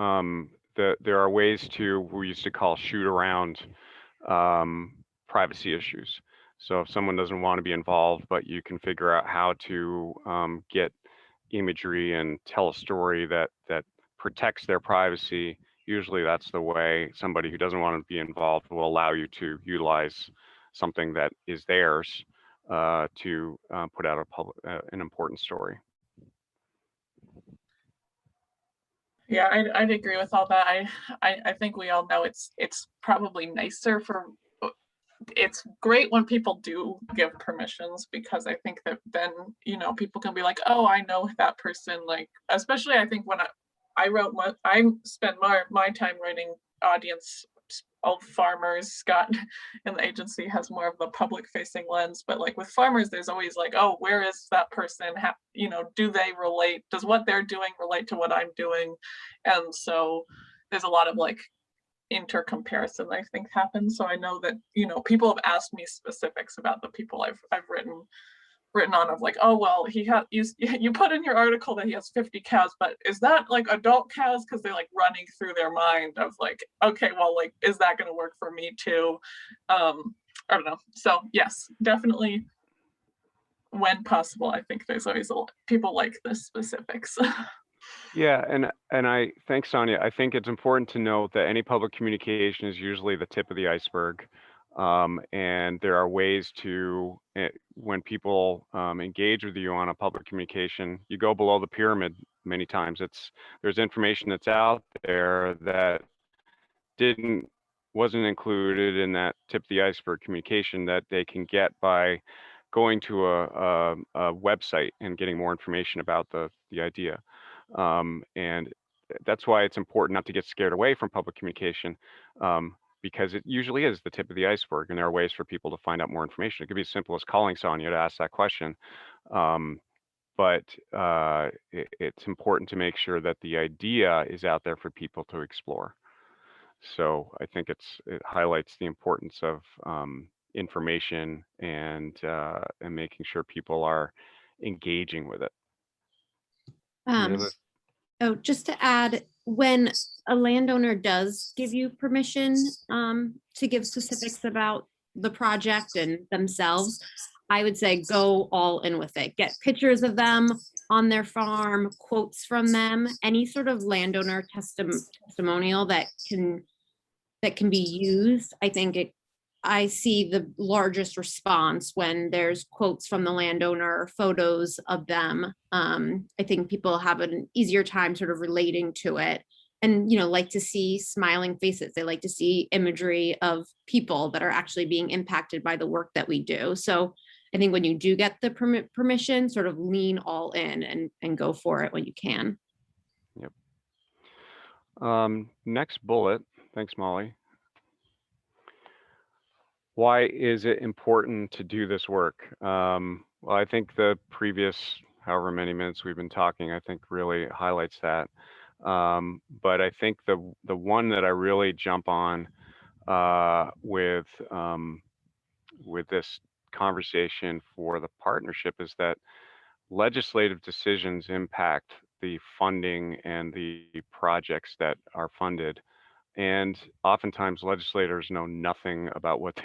Speaker 1: There are ways we used to call shoot around privacy issues. So if someone doesn't want to be involved, but you can figure out how to get imagery and tell a story that protects their privacy, usually that's the way somebody who doesn't want to be involved will allow you to utilize something that is theirs to put out an important story.
Speaker 7: Yeah, I'd agree with all that. I think we all know it's probably nicer it's great when people do give permissions, because I think that then, people can be like, oh, I know that person, like, especially I think when I spent my time writing audience of farmers. Scott in the agency has more of the public facing lens, but like with farmers, there's always like, oh, where is that person? Do they relate? Does what they're doing relate to what I'm doing? And so there's a lot of like intercomparison I think happens. So I know that, people have asked me specifics about the people I've written on, of like, oh, well, you put in your article that he has 50 cows, but is that like adult cows? Because they're like running through their mind of like, okay, well, like, is that going to work for me too? I don't know. So yes, definitely when possible, I think there's always people like the specifics.
Speaker 1: Yeah, and I thanks, Sonia. I think it's important to note that any public communication is usually the tip of the iceberg. And there are ways to, when people engage with you on a public communication, you go below the pyramid many times. There's information that's out there that wasn't included in that tip of the iceberg communication that they can get by going to a website and getting more information about the idea. And that's why it's important not to get scared away from public communication, because it usually is the tip of the iceberg, and there are ways for people to find out more information. It could be as simple as calling Sonia to ask that question. But it's important to make sure that the idea is out there for people to explore. So I think it highlights the importance of information and making sure people are engaging with it.
Speaker 3: Just to add, when a landowner does give you permission to give specifics about the project and themselves, I would say go all in with it. Get pictures of them on their farm, quotes from them, any sort of landowner testimonial that can be used. I see the largest response when there's quotes from the landowner, photos of them. I think people have an easier time sort of relating to it, and like to see smiling faces. They like to see imagery of people that are actually being impacted by the work that we do. So I think when you do get the permission, sort of lean all in and go for it when you can.
Speaker 1: Yep. Next bullet. Thanks, Molly. Why is it important to do this work? Well, I think the previous however many minutes we've been talking, I think really highlights that. But I think the one that I really jump on with this conversation for the partnership is that legislative decisions impact the funding and the projects that are funded. And oftentimes legislators know nothing about what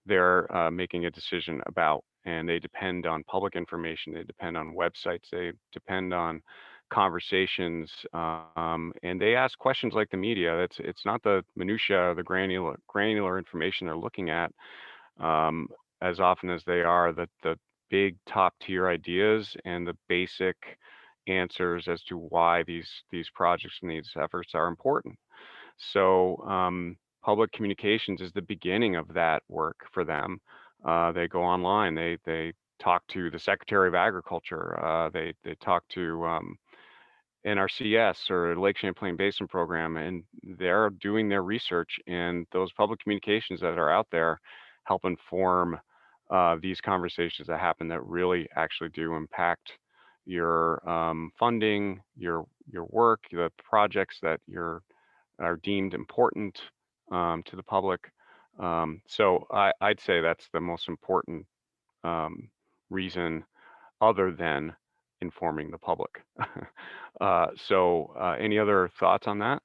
Speaker 1: they're making a decision about, and they depend on public information, they depend on websites, they depend on conversations, and they ask questions like the media. It's not the minutia, the granular information they're looking at as often as they are the big top tier ideas and the basic answers as to why these projects and these efforts are important. So public communications is the beginning of that work for them. They go online, they talk to the Secretary of Agriculture, they talk to NRCS or Lake Champlain Basin Program, and they're doing their research, and those public communications that are out there help inform these conversations that happen that really actually do impact your funding, your work, the projects that are deemed important to the public. So I'd say that's the most important reason, other than informing the public. So any other thoughts on that?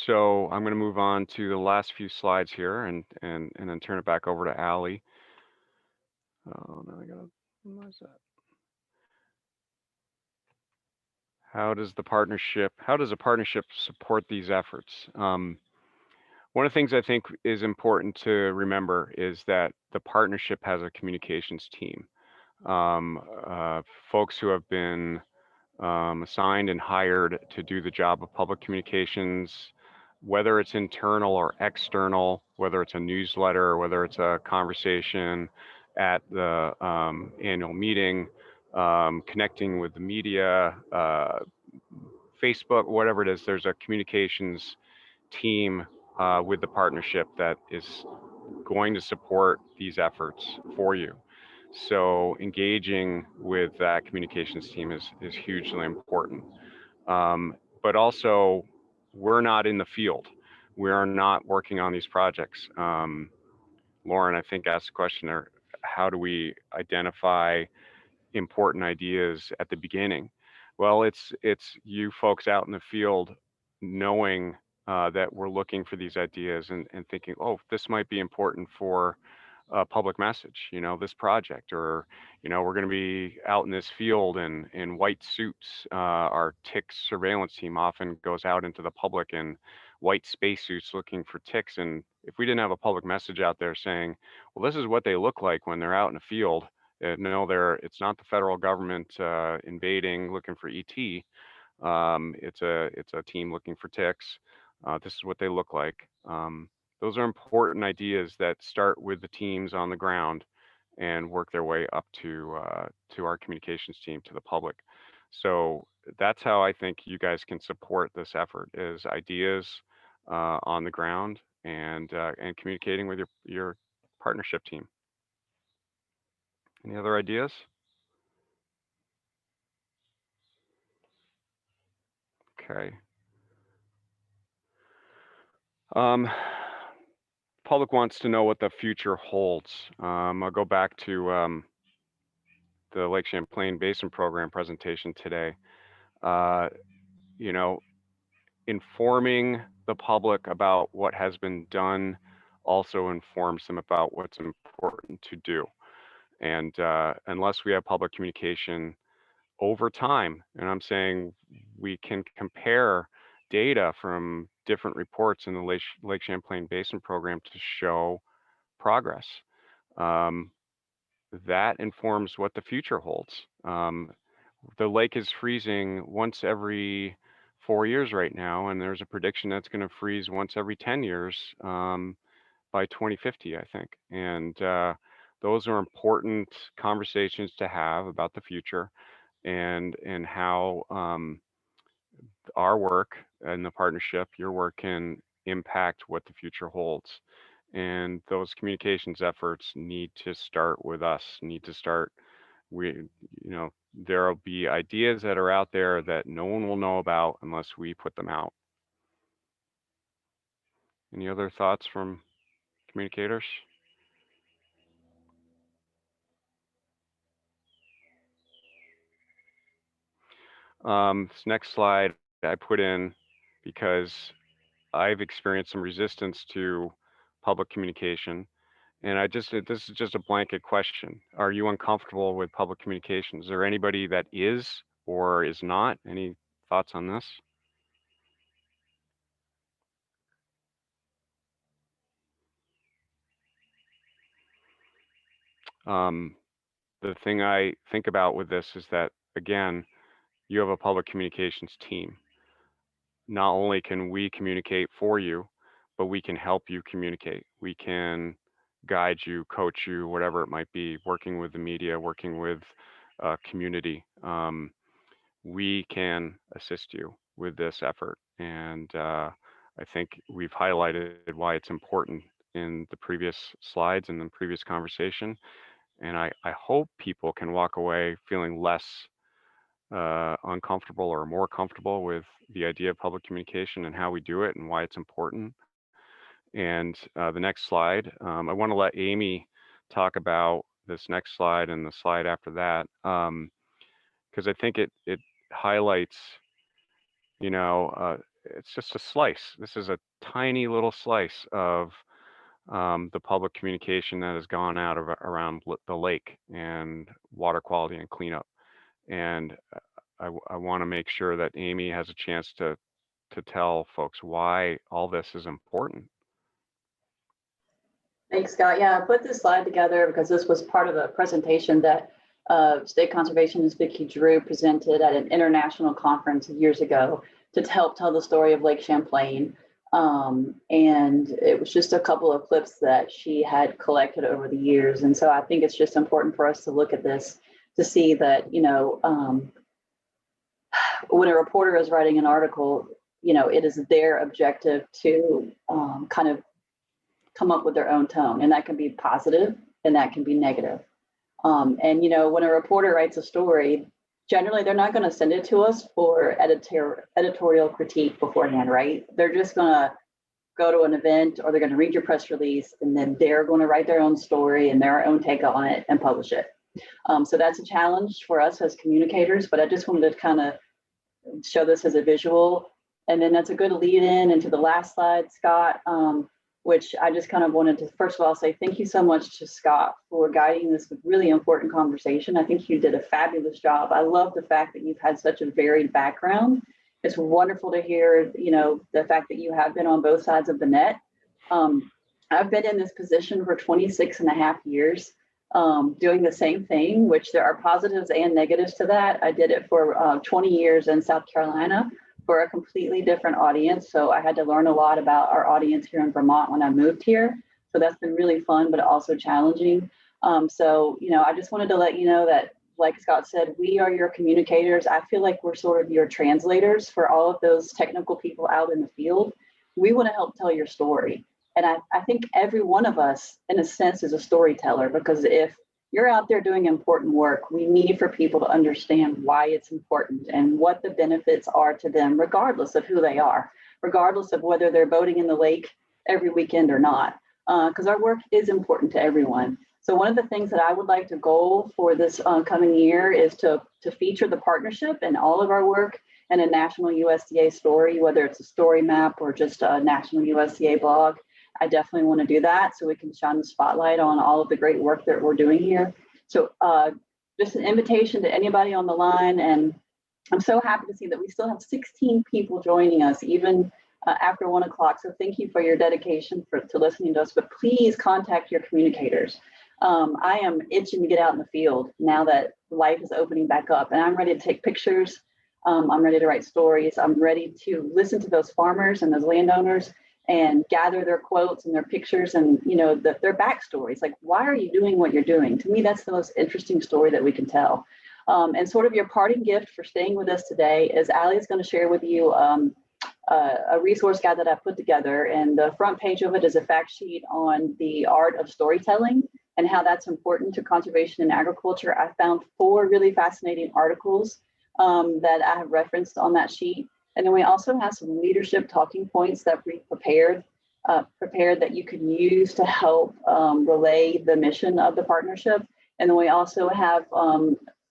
Speaker 1: So I'm going to move on to the last few slides here, and then turn it back over to Allie. Oh, now I gotta minimize that. How does a partnership support these efforts? One of the things I think is important to remember is that the partnership has a communications team. Folks who have been assigned and hired to do the job of public communications, whether it's internal or external, whether it's a newsletter, whether it's a conversation at the annual meeting, connecting with the media, Facebook, whatever it is, there's a communications team with the partnership that is going to support these efforts for you. So engaging with that communications team is hugely important. But also, we're not in the field. We are not working on these projects. Lauren, I think, asked the question there, how do we identify important ideas at the beginning? Well, it's you folks out in the field knowing that we're looking for these ideas, and thinking, oh, this might be important for a public message, this project, or, we're going to be out in this field in white suits. Our tick surveillance team often goes out into the public in white spacesuits looking for ticks. And if we didn't have a public message out there saying, well, this is what they look like when they're out in the field, no, it's not the federal government invading, looking for ET. It's a team looking for ticks. This is what they look like. Those are important ideas that start with the teams on the ground and work their way up to our communications team, to the public. So that's how I think you guys can support this effort, is ideas on the ground, and communicating with your partnership team. Any other ideas? Okay. Public wants to know what the future holds. I'll go back to the Lake Champlain Basin Program presentation today. Informing the public about what has been done also informs them about what's important to do. And unless we have public communication over time, and I'm saying we can compare data from different reports in the Lake Champlain Basin Program to show progress. That informs what the future holds. The lake is freezing once every 4 years right now, and there's a prediction that's going to freeze once every 10 years by 2050, I think. And those are important conversations to have about the future, and how our work and the partnership, your work, can impact what the future holds. And those communications efforts need to start with us, there'll be ideas that are out there that no one will know about unless we put them out. Any other thoughts from communicators? This next slide I put in because I've experienced some resistance to public communication. And this is just a blanket question. Are you uncomfortable with public communication? Is there anybody that is or is not? Any thoughts on this? The thing I think about with this is that, again, you have a public communications team. Not only can we communicate for you, but we can help you communicate. We can guide you, coach you, whatever it might be, working with the media, working with community. We can assist you with this effort. And I think we've highlighted why it's important in the previous slides and the previous conversation. And I hope people can walk away feeling less uncomfortable or more comfortable with the idea of public communication and how we do it and why it's important. And the next slide, I want to let Amy talk about this next slide and the slide after that, because I think it highlights, it's just a slice. This is a tiny little slice of the public communication that has gone out around the lake and water quality and cleanup. And I want to make sure that Amy has a chance to tell folks why all this is important.
Speaker 2: Thanks, Scott. Yeah, I put this slide together because this was part of a presentation that State Conservationist Vicki Drew presented at an international conference years ago to help tell the story of Lake Champlain. And it was just a couple of clips that she had collected over the years. And so I think it's just important for us to look at this to see that, when a reporter is writing an article, it is their objective to kind of come up with their own tone, and that can be positive and that can be negative. And when a reporter writes a story, generally they're not going to send it to us for editorial critique beforehand, right? They're just going to go to an event or they're going to read your press release and then they're going to write their own story and their own take on it and publish it. So that's a challenge for us as communicators, but I just wanted to kind of show this as a visual. And then that's a good lead in into the last slide, Scott, which I just kind of wanted to, first of all, say thank you so much to Scott for guiding this really important conversation. I think you did a fabulous job. I love the fact that you've had such a varied background. It's wonderful to hear, the fact that you have been on both sides of the net. I've been in this position for 26 and a half years, doing the same thing, which there are positives and negatives to that. I did it for 20 years in South Carolina for a completely different audience. So I had to learn a lot about our audience here in Vermont when I moved here. So that's been really fun, but also challenging. I just wanted to let you know that, like Scott said, we are your communicators. I feel like we're sort of your translators for all of those technical people out in the field. We want to help tell your story. And I think every one of us, in a sense, is a storyteller, because if you're out there doing important work, we need for people to understand why it's important and what the benefits are to them, regardless of who they are, regardless of whether they're boating in the lake every weekend or not, because our work is important to everyone. So one of the things that I would like to goal for this coming year is to feature the partnership in all of our work and a national USDA story, whether it's a story map or just a national USDA blog. I definitely want to do that so we can shine the spotlight on all of the great work that we're doing here. So just an invitation to anybody on the line. And I'm so happy to see that we still have 16 people joining us, even after 1 o'clock. So thank you for your dedication to listening to us, but please contact your communicators. I am itching to get out in the field now that life is opening back up, and I'm ready to take pictures. I'm ready to write stories. I'm ready to listen to those farmers and those landowners and gather their quotes and their pictures and their backstories. Like, why are you doing what you're doing? To me, that's the most interesting story that we can tell. And sort of your parting gift for staying with us today is Allie is going to share with you a resource guide that I put together. And the front page of it is a fact sheet on the art of storytelling and how that's important to conservation and agriculture. I found 4 really fascinating articles that I have referenced on that sheet. And then we also have some leadership talking points that we prepared that you can use to help relay the mission of the partnership. And then we also have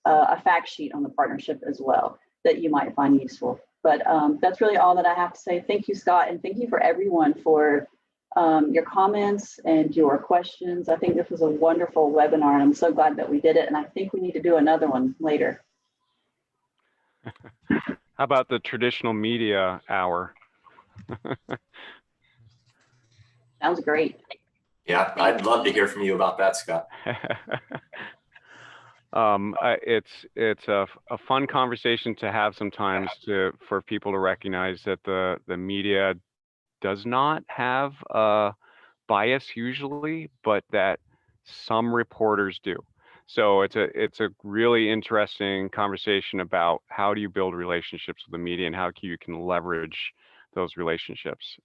Speaker 2: a fact sheet on the partnership as well that you might find useful. But that's really all that I have to say. Thank you, Scott, and thank you for everyone for your comments and your questions. I think this was a wonderful webinar, and I'm so glad that we did it. And I think we need to do another one later.
Speaker 1: How about the traditional media hour?
Speaker 2: Sounds great.
Speaker 5: Yeah, I'd love to hear from you about that, Scott.
Speaker 1: It's a fun conversation to have sometimes for people to recognize that the media does not have a bias usually, but that some reporters do. So it's a really interesting conversation about how do you build relationships with the media and how you can leverage those relationships.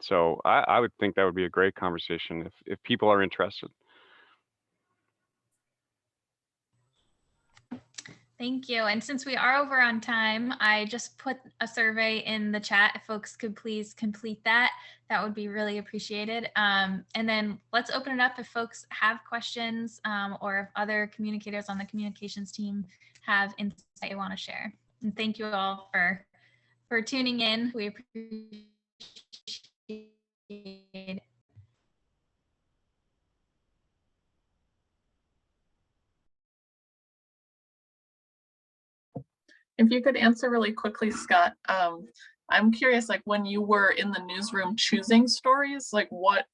Speaker 1: So I would think that would be a great conversation if people are interested.
Speaker 4: Thank you. And since we are over on time, I just put a survey in the chat. If folks could please complete that, that would be really appreciated. And then let's open it up if folks have questions or if other communicators on the communications team have insight they want to share. And thank you all for tuning in. We appreciate it.
Speaker 7: If you could answer really quickly, Scott, I'm curious, like when you were in the newsroom choosing stories, like what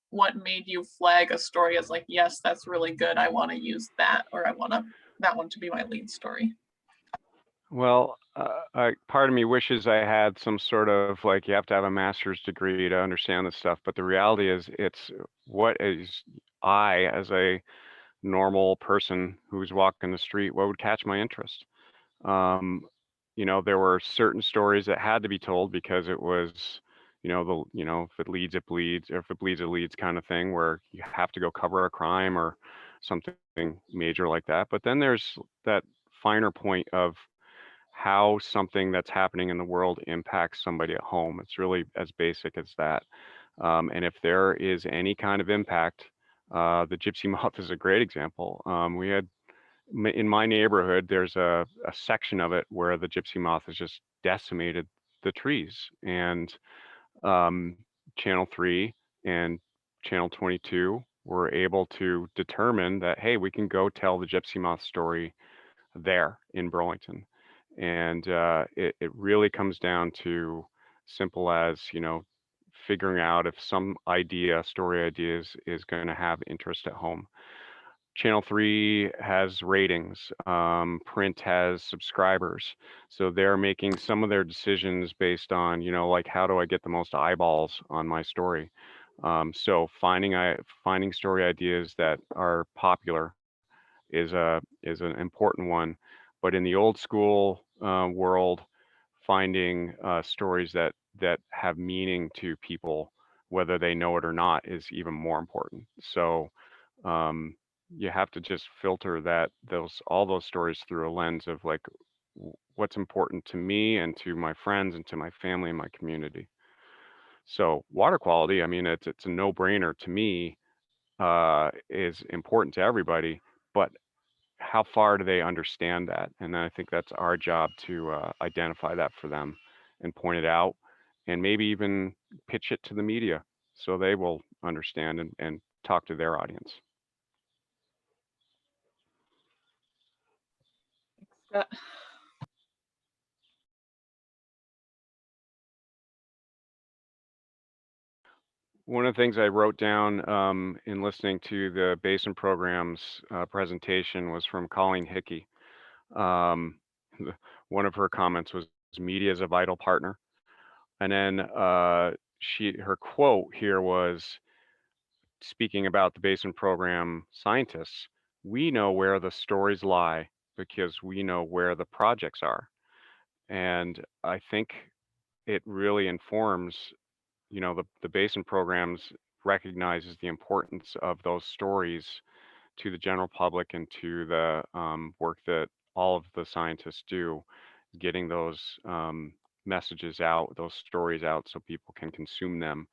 Speaker 7: made you flag a story as like, yes, that's really good, I want to use that, or I want that one to be my lead story?
Speaker 1: Well, part of me wishes I had some sort of like, you have to have a master's degree to understand this stuff. But the reality is it's what is I, as a normal person who's walking the street, what would catch my interest? There were certain stories that had to be told because it was, if it leads, it bleeds, or if it bleeds, it leads kind of thing, where you have to go cover a crime or something major like that. But then there's that finer point of how something that's happening in the world impacts somebody at home. It's really as basic as that. And if there is any kind of impact, the gypsy moth is a great example. We had in my neighborhood, there's a section of it where the gypsy moth has just decimated the trees. And Channel 3 and Channel 22 were able to determine that, hey, we can go tell the gypsy moth story there in Burlington. And it really comes down to simple as, figuring out if some story idea is going to have interest at home. Channel 3 has ratings, print has subscribers. So they're making some of their decisions based on, like, how do I get the most eyeballs on my story? So finding story ideas that are popular is an important one. But in the old school world, finding stories that have meaning to people, whether they know it or not, is even more important. So um, you have to just filter all those stories through a lens of like what's important to me and to my friends and to my family and my community. So water quality, I mean, it's a no-brainer to me, is important to everybody, but how far do they understand that? And I think that's our job to identify that for them and point it out, and maybe even pitch it to the media so they will understand and talk to their audience.
Speaker 7: Scott.
Speaker 1: One of the things I wrote down in listening to the Basin Program's presentation was from Colleen Hickey. One of her comments was, media is a vital partner. And then her quote here was, speaking about the Basin Program scientists, we know where the stories lie because we know where the projects are. And I think it really informs, the Basin Programs recognizes the importance of those stories to the general public and to the work that all of the scientists do, getting those messages out, those stories out so people can consume them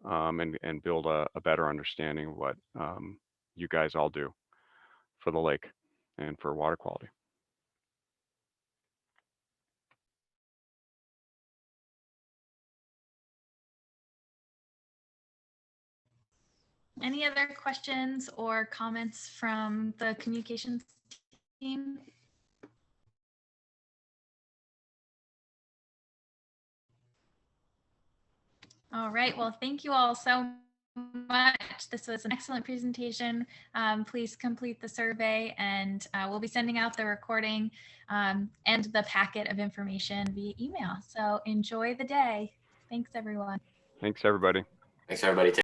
Speaker 1: and build a better understanding of what you guys all do for the lake and for water quality.
Speaker 4: Any other questions or comments from the communications team? All right, well, thank you all so much. This was an excellent presentation. Please complete the survey, and we'll be sending out the recording and the packet of information via email. So enjoy the day. Thanks, everyone.
Speaker 1: Thanks, everybody.
Speaker 5: Thanks, everybody.